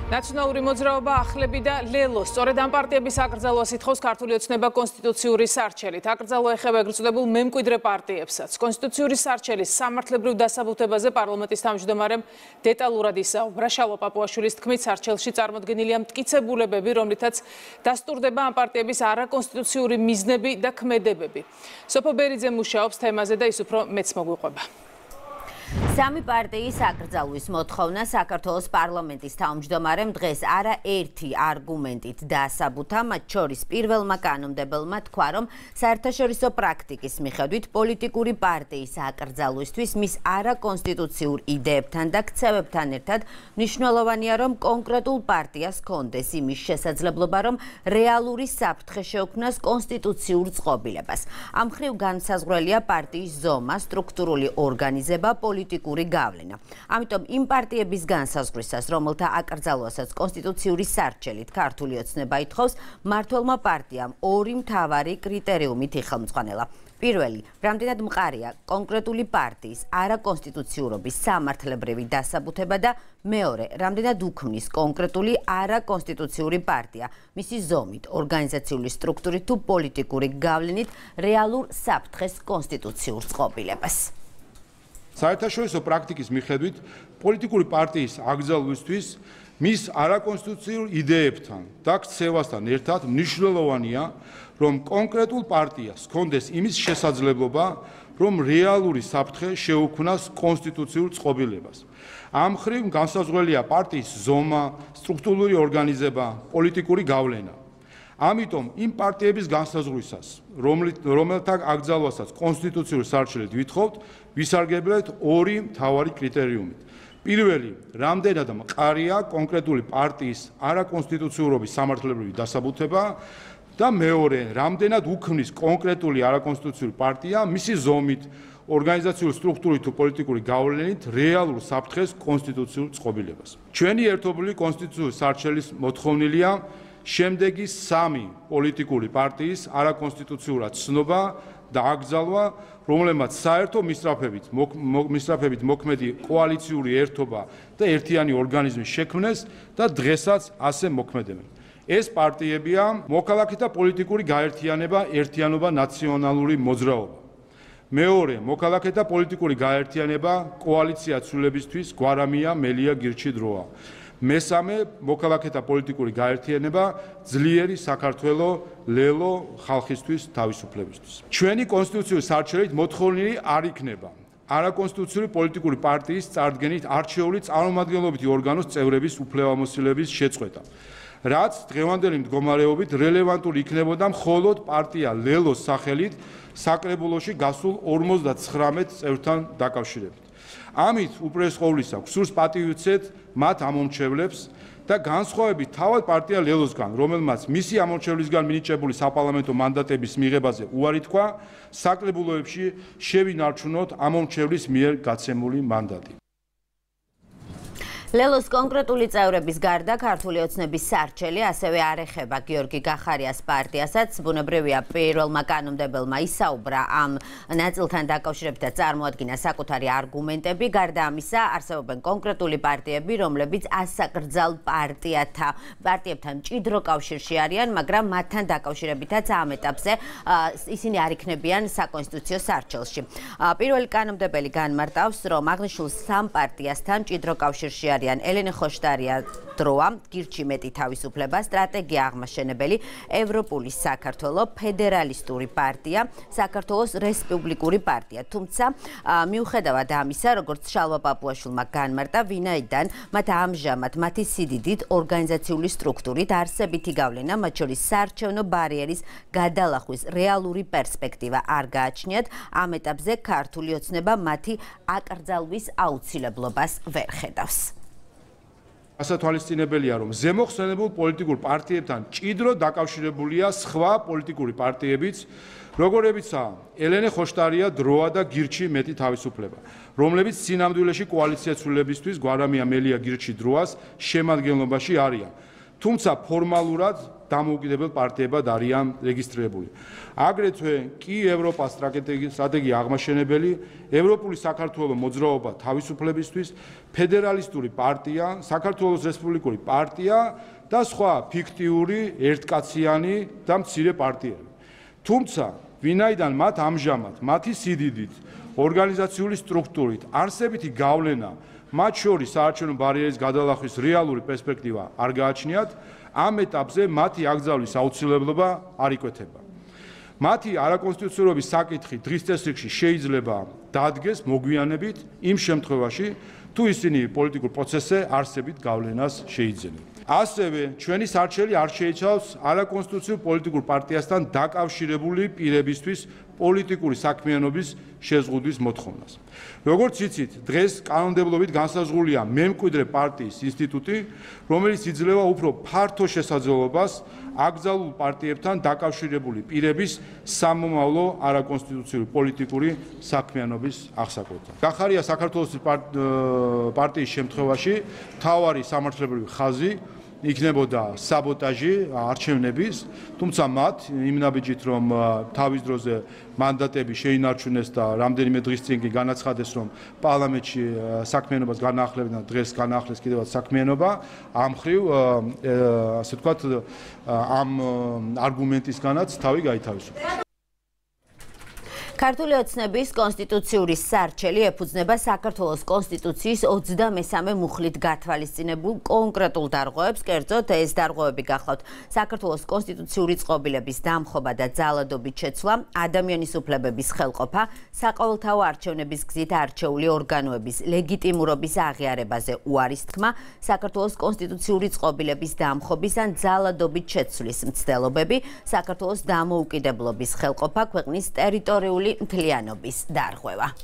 ნაციონალური მოძრაობა ახლები და ლელო სწორედ ამ პარტიების აკრძალვას ითხოვს ქართული ოცნება კონსტიტუციური სარჩელით. აკრძალვა ეხება ეგრეთ წოდებულ მემკვიდრე პარტიებსაც. კონსტიტუციური სარჩელის სამართლებრივ დასაბუთებაზე პარლამენტის თავმჯდომარემ დეტალურად ისაუბრა. შალვა პაპუაშვილის თქმით, სარჩელში წარმოდგენილია მტკიცებულებები, რომლითაც დასტურდება ამ პარტიების არაკონსტიტუციური მიზნები და ქმედებები. სოფო ბერიძე მუშაობს თემაზე და ის უფრო მეც მოგვიყვება. სამი პარტიის აკრძალვის მოთხოვნა საქართველოს პარლამენტის თავმჯდომარემ დღეს არაერთი არგუმენტით დაასაბუთა, მათ შორის პირველმა კანონმდებელმა თქვა, რომ საერთაშორისო პრაქტიკის მიხედვით პოლიტიკური პარტიის აკრძალვისთვის მის არაკონსტიტუციურ იდეებთან და ქცევებთან ერთად მნიშვნელოვანია, რომ კონკრეტულ პარტიას ჰქონდეს იმის შესაძლებლობა, რომ რეალური საფრთხე შეუქმნას კონსტიტუციურ წყობილებას. ამ მხრივ განსაზღვრელია პარტიის ზომა, სტრუქტურული ორგანიზება, პოლიტიკური გავლენა. ამიტომ იმ პარტიების განსაზღვრისას, რომელთა აკრძალვასაც კონსტიტუციური სარჩელით ქართული ოცნება ითხოვს, მმართველმა პარტიამ ორი მთავარი კრიტერიუმით იხელმძღვანელა. პირველი, რამდენად მყარია კონკრეტული პარტიის არაკონსტიტუციურობის სამართლებრივი დასაბუთება და მეორე, რამდენად უქმნის კონკრეტული არაკონსტიტუციური პარტია მისი ზომით, ორგანიზაციული სტრუქტურით თუ პოლიტიკური გავლენით რეალურ საფრთხეს კონსტიტუციურ წყობილებას. საერთაშორისო პრაქტიკის მიხედვით პოლიტიკური პარტიის აკრძალვისთვის მის არაკონსტიტუციურ იდეებთან და ქცევასთან ერთად მნიშვნელოვანია, რომ კონკრეტულ პარტიას ჰქონდეს იმის შესაძლებლობა, რომ რეალური საფრთხე შეუქმნას კონსტიტუციურ წყობილებას. ამ მხრივ განსაზღვრელია პარტიის ზომა, სტრუქტურული ორგანიზება, პოლიტიკური გავლენა. ამიტომ იმ პარტიების განსაზღვრისას, რომელთა აკრძალვასაც კონსტიტუციური სარჩელით ვითხოვთ, ვისარგებლეთ ორი მთავარი კრიტერიუმით. პირველი, რამდენად მყარია კონკრეტული პარტიის არაკონსტიტუციურობის სამართლებრივი დასაბუთება და მეორე, რამდენად უქმნის კონკრეტული არაკონსტიტუციური პარტია მისი ზომით, ორგანიზაციული სტრუქტურით თუ პოლიტიკური გავლენით რეალურ საფრთხეს კონსტიტუციურ წყობილებას. ჩვენი ერთობლივი კონსტიტუციური სარჩელის მოთხოვნილია შემდეგი სამი პოლიტიკური პარტიის არაკონსტიტუციურად ცნობა და აკრძალვა, რომლებმაც საერთო მისწრაფებით მოქმედი კოალიციური ერთობა და ერთიანი ორგანიზმი შექმნეს და დღესაც ასე მოქმედებენ. ეს პარტიებია მოქალაქეთა პოლიტიკური გაერთიანება, ერთიანობა, ნაციონალური მოძრაობა. მეორე, მოქალაქეთა პოლიტიკური გაერთიანება, კოალიცია ცვლილებისთვის, გვარამია, მელია, გირჩი, დროა. მესამე, მოქალაქეთა პოლიტიკური გაერთიანება, ძლიერი საქართველო, ლელო, ხალხისთვის, თავისუფლებისთვის. ჩვენი კონსტიტუციური სარჩელით მოთხოვნილი არ იქნება არაკონსტიტუციური პოლიტიკური პარტიის წარდგენით არჩეული წარმომადგენლობითი ორგანოს წევრების უფლებამოსილების შეწყვეტა, რაც დღევანდელი მდგომარეობით რელევანტური იქნებოდა მხოლოდ პარტია ლელოს სახელით საკრებულოში გასულ 59 წევრთან დაკავშირებით. ამით უპირველეს ყოვლისა გსურს პატივიცეთ მათ ამომრჩევლებს და განსხვავებით თავად პარტია ლელოსგან, რომელმაც მისი ამორჩევლისგან მინიჭებული საპარლამენტო მანდატების მიღებაზე უარი თქვა, საკრებულოებში შევინარჩუნოთ ამომრჩევლის მიერ გაცემული მანდატი. ლელოს კონკრეტული წევრების გარდა ქართული ოცნების სარჩელი ასევე არ ეხება გიორგი გახარიას პარტიასაც. ბუნებრივია, პირველმა კანონმდებელმა ისაუბრა ამ ნაწილთან დაკავშირებით და წარმოადგინა საკუთარი არგუმენტები. გარდა ამისა, არსებობენ კონკრეტული პარტიები, რომლებიც ასაკრძალ პარტიებთან მჭიდრო კავშირში არიან, მაგრამ მათთან დაკავშირებითაც ამ ეტაპზე ისინი არ იქნებიან საკონსტიტუციო სარჩელში. პირველი კანონმდებელი განმარტავს, რომ აღნიშნულ სამ პარტიასთან მჭიდრო კავშირში არიან ელენე ხოშტარია დროა, გირჩი მეტი თავისუფლება, სტრატეგია აღმაშენებელი, ევროპული საქართველო, ფედერალისტური პარტია, საქართველოს რესპუბლიკური პარტია. თუმცა მიუხედავად ამისა, როგორც შალვა პაპუაშვილმა განმარტა, ვინაიდან მათ ამჟამად მათი სიდიდით, ორგანიზაციული სტრუქტურით, არსებითი გავლენა, მათ შორის საარჩევნო ბარიერის გადალახვის რეალური პერსპექტივა არ გააჩნიათ, ამ ეტაპზე ქართული ოცნება მათი აკრძალვის აუცილებლობას ვერ ხედავს. ასათვალისწინებელია, რომ ზემოხსენებულ პოლიტიკურ პარტიებთან მჭიდრო დაკავშირებულია სხვა პოლიტიკური პარტიებიც, როგორებიცაა ელენე ხოშტარია დროა და გირჩი მეტი თავისუფლება, რომლებიც სინამდვილეში კოალიცია ცვლილებისთვის, გვარამია, მელია, გირჩი, დროას შემადგენლობაში არიან. თუმცა ფორმალურად დამოუკიდებელ პარტიებად არიან რეგისტრირებული. აგრეთვე კი ევროპას სტრატეგია აღმაშენებელი, ევროპული საქართველოს მოძრაობა თავისუფლებისთვის, ფედერალისტური პარტია, საქართველოს რესპუბლიკური პარტია და სხვა ფიქტიური, ერთკაციანი და მცირე პარტიები. თუმცა, ვინაიდან მათ ამჟამად მათი სიდიდით, ორგანიზაციული სტრუქტურით, არსებითი გავლენა მათ შორის საარჩევნო ბარიერის გადალახვის რეალური პერსპექტივა არ გააჩნიათ, ამ ეტაპზე მათი აკრძალვის აუცილებლობა არ იკვეთება. მათი არაკონსტიტუციურობის საკითხი დღის წესრიგში შეიძლება დადგეს მოგვიანებით იმ შემთხვევაში, თუ ისინი პოლიტიკურ პროცესზე არსებით გავლენას შეიძენენ. ასევე ჩვენი სარჩელი არ შეიცავს არაკონსტიტუციურ პოლიტიკურ პარტიასთან დაკავშირებული პირებისთვის პოლიტიკური საქმიანობის შეზღუდვის მოთხოვნას. როგორც იცით, დღეს კანონმდებლობით განსაზღვრულია მემკვიდრე პარტიის ინსტიტუტი, რომელიც იძლევა უფრო ფართო შესაძლებლობას აკრძალულ პარტიებთან დაკავშირებული პირების სამომავლო არაკონსტიტუციური პოლიტიკური საქმიანობის აღსაკვეთად. გახარია საქართველოს პარტიის შემთხვევაში მთავარი სამართლებრივი ხაზი იქნებოდა საბოტაჟი არჩევნების, თუმცა მათ იმ ნაბიჯით, რომ თავის დროზე მანდატები შეინარჩუნეს და რამდენიმე დღის წინ კი განაცხადეს, რომ პარლამენტში საქმიანობას განაახლებენ და დღეს განაახლეს კიდევაც საქმიანობა, ამ მხრივ, ასე ვთქვათ, ამ არგუმენტისგანაც თავი გაითავისუფლეს. ქართული ოცნების კონსტიტუციური სარჩელი ეფუძნება საქართველოს კონსტიტუციის 23 მუხლით გათვალისწინებულ კონკრეტულ დარღვევებს, კერძოდ ეს დარღვევები გახლავთ საქართველოს კონსტიტუციური წყობილების დამხობა და ძალადობით შეცვლა, ადამიანის უფლებების ხელყოფა, საყოველთაო არჩევნების გზით არჩეული ორგანოების ლეგიტიმურობის აღიარებაზე უარის თქმა, საქართველოს კონსტიტუციური წყობილების დამხობის ან ძალადობით შეცვლის მცდელობები, საქართველოს დამოუკიდებლობის ხელყოფა, ქვეყნის ტერიტორიული მთლიანობის დარღვევა.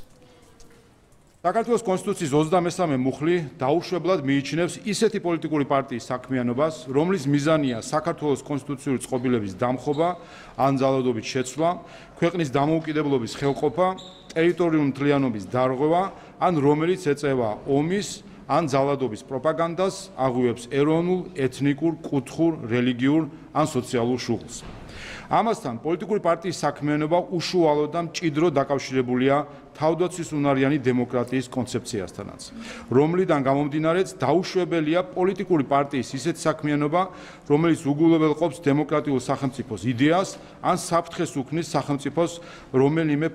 საქართველოს კონსტიტუციის 23 მუხლი დაუშვებლად მიიჩნევს ისეთი პოლიტიკური პარტიის საქმიანობას, რომლის მიზანია საქართველოს კონსტიტუციური წყობილების დამხობა ან ძალადობით შეცვლა, ქვეყნის დამოუკიდებლობის ხელყოფა, ტერიტორიული მთლიანობის დარღვევა, ან რომელიც ეწევა ომის ან ძალადობის პროპაგანდას, აღუევს ეროვნულ, ეთნიკურ, კუთხურ, რელიგიურ ან სოციალურ შუღლს. ამასთან, პოლიტიკური პარტიის საქმიანობა უშუალოდ და მჭიდროდ დაკავშირებულია თავდაცვის უნარიანი დემოკრატიის კონცეფციასთანაც, რომლიდან გამომდინარეც დაუშვებელია პოლიტიკური პარტიის ისეთი საქმიანობა, რომელიც უგულებელყოფს დემოკრატიულ სახელმწიფოს იდეას ან საფრთხეს უქმნის სახელმწიფოს რომელიმე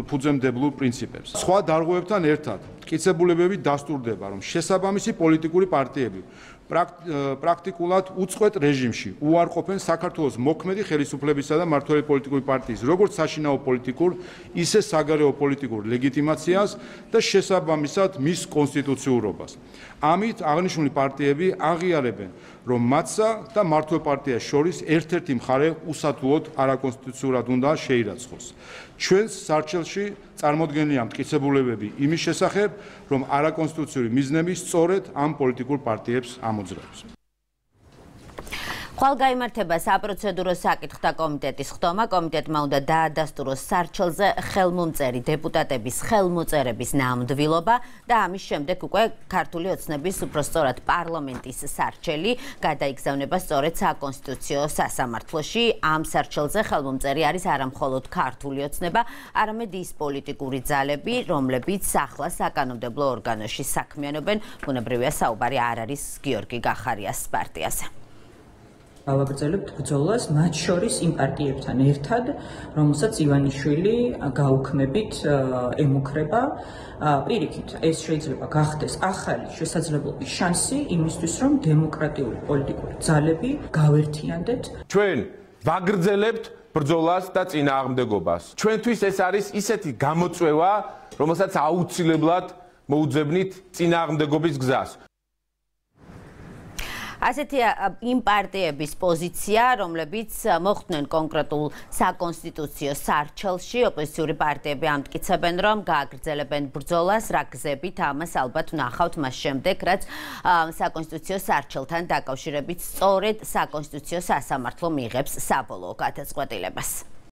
ფუძემდებლურ პრინციპებს. სხვა დარღვევებთან ერთად, მტკიცებულებები დასტურდება, რომ შესაბამისი პოლიტიკური პარტიები პრაქტიკულად უწყვეტ რეჟიმში უარყოფენ საქართველოს მოქმედი ხელისუფლებისა და მმართველი პოლიტიკური პარტიის როგორც საშინაო პოლიტიკურ, ისე საგარეო პოლიტიკურ ლეგიტიმაციას და შესაბამისად მის კონსტიტუციურობას. ამით აღნიშნული პარტიები აღიარებენ, რომ მათსა და მმართველ პარტიას შორის ერთ-ერთი მხარე უსათუოდ არაკონსტიტუციურად უნდა შეირაცხოს. ჩვენს სარჩელში წარმოდგენილია მტკიცებულებები იმის შესახებ, რომ არაკონსტიტუციური მიზნები სწორედ ამ პოლიტიკურ პარტიებს ამოძრავებს. ხვალ გაიმართება საპროცედურო საკითხთა კომიტეტის ხდომა. კომიტეტმა უნდა დაადასტუროს სარჩელზე ხელმომწერი დეპუტატების ხელმოწერების ნამდვილობა და ამის შემდეგ უკვე ქართული ოცნების უпростоრად პარლამენტის სარჩელი გადაიგზავნება სწორედ საკონსტიტუციო სასამართლოში. ამ სარჩელზე ხელმომწერი არის არამხოლოდ ქართული ოცნება, არამედ ის პოლიტიკური ძალები, რომლებიც ახლა საკანონმდებლო ორგანოში საქმიანობენ. ბუნებრივია საუბარი არ არის გიორგი გახარიას პარტიაზე. გავაგრძელებთ ბრძოლას მათ შორის იმ პარტიებთან ერთად, რომელსაც ივანიშვილი გაუქმებით ემუქრება. პირიქით, ეს შეიძლება გახდეს ახალი შესაძლებლობის შანსი იმისთვის, რომ დემოკრატიული პოლიტიკური ძალები გავერთიანდეთ. ჩვენ ვაგრძელებთ ბრძოლას და წინააღმდეგობას. ჩვენთვის ეს არის ისეთი გამოწვევა, რომელსაც აუცილებლად მოუძებნით წინააღმდეგობის გზას. ასეთია იმ პარტიების პოზიცია, რომლებიც მოხვდნენ კონკრეტულ საკონსტიტუციო სარჩელში. ოპოზიციური პარტიები ამტკიცებენ, რომ გააგრძელებენ ბრძოლას, რა გზებით ამას ალბათ ვნახავთ მას შემდეგ, რაც საკონსტიტუციო სარჩელთან დაკავშირებით სწორედ საკონსტიტუციო სასამართლო მიიღებს საბოლოო გადაწყვეტილებას.